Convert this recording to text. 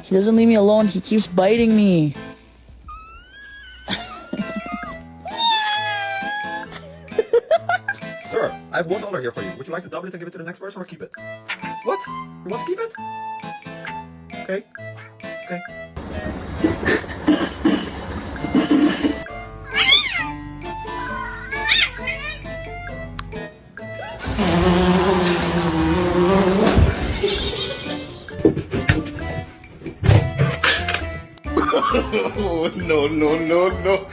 He doesn't leave me alone. He keeps biting me. Sir, I have $1 here for you. Would you like to double it and give it to the next person or keep it? What? You want to keep it? Okay. Okay. Oh, no, no, no, no.